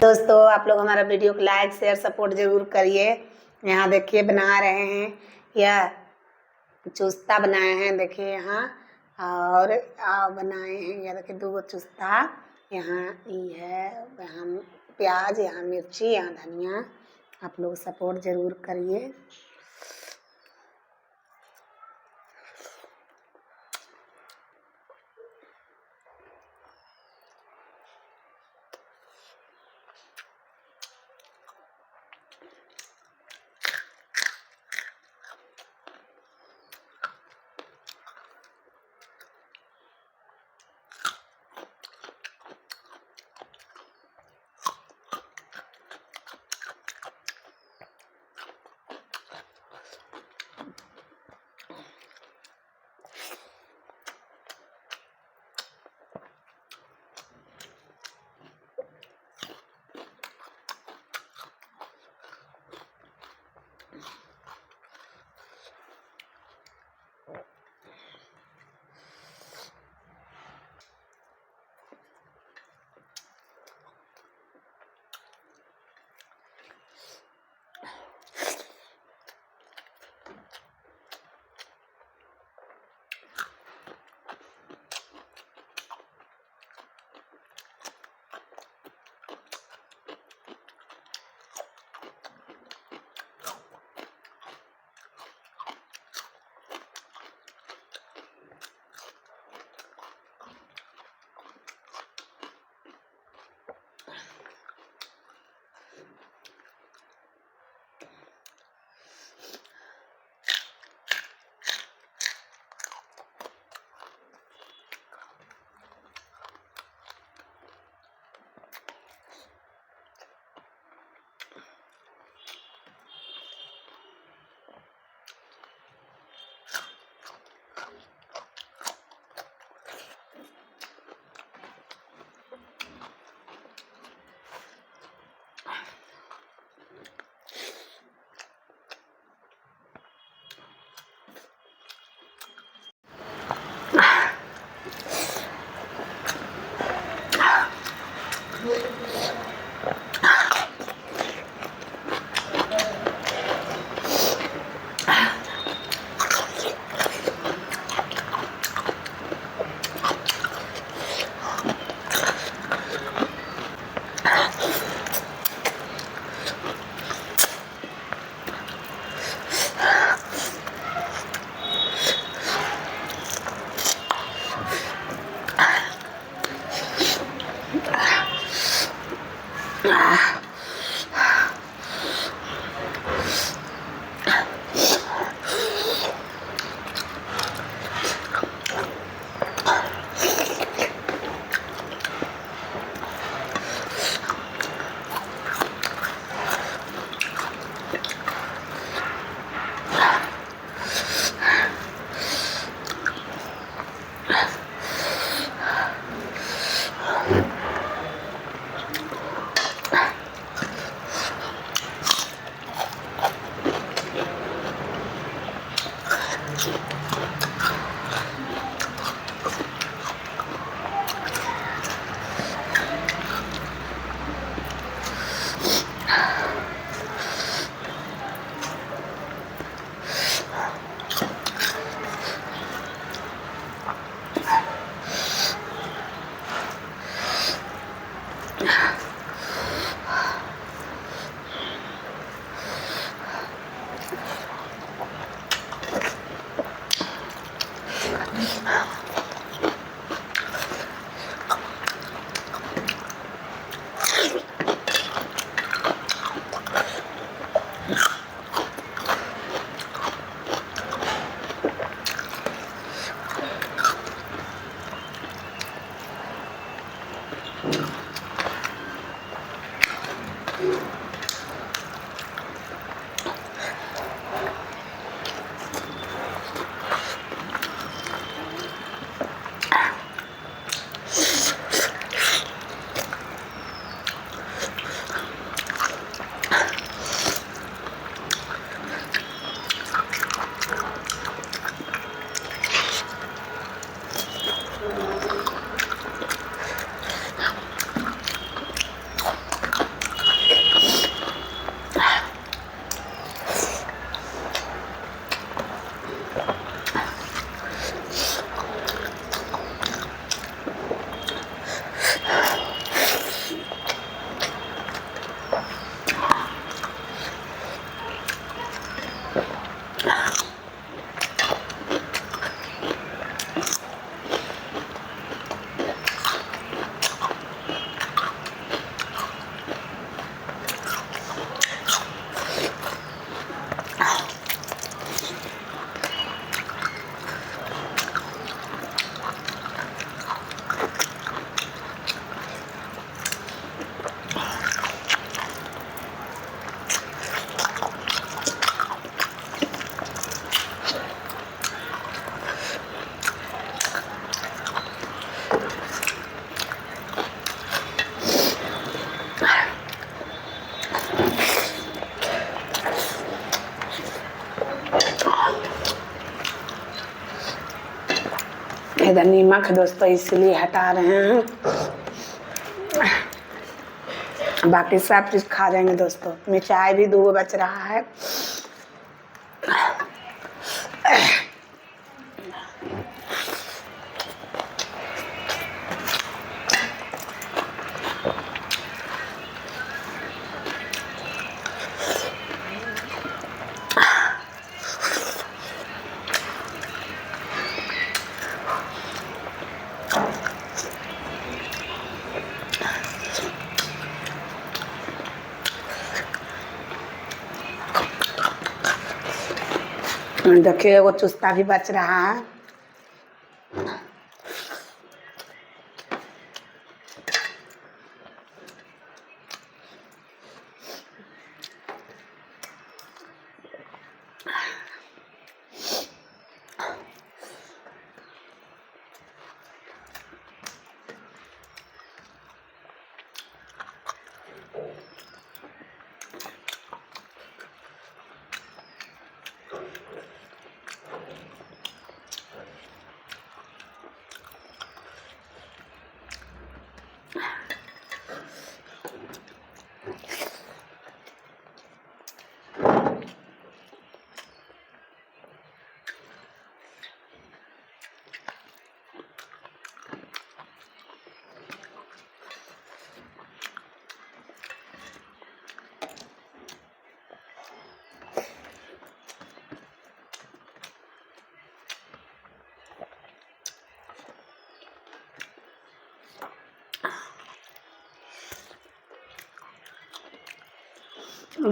दोस्तों, आप लोग हमारा वीडियो को लाइक शेयर सपोर्ट जरूर करिए। यहाँ देखिए बना रहे हैं, यह चुस्ता बनाए हैं। देखिए यहाँ और बनाए हैं, यह देखिए 2 चुस्ता। यहाँ ये है, यहाँ प्याज, यहाँ मिर्ची, यहाँ धनिया। आप लोग सपोर्ट जरूर करिए। नीमक है दोस्तों, इसलिए हटा रहे हैं। बाकी सब चीज़ खा जाएंगे दोस्तों। मिर्चाई भी 2 बच रहा है। देखिए वो चुस्ता भी बच रहा है।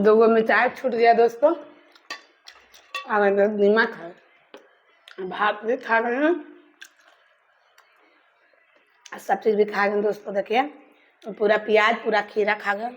दो मिर्चाई छूट गया दोस्तों। अगर नीमक है। भात भी खा रहे हैं, सब चीज़ भी खा गए दोस्तों। देखिए पूरा प्याज पूरा खीरा खा गए।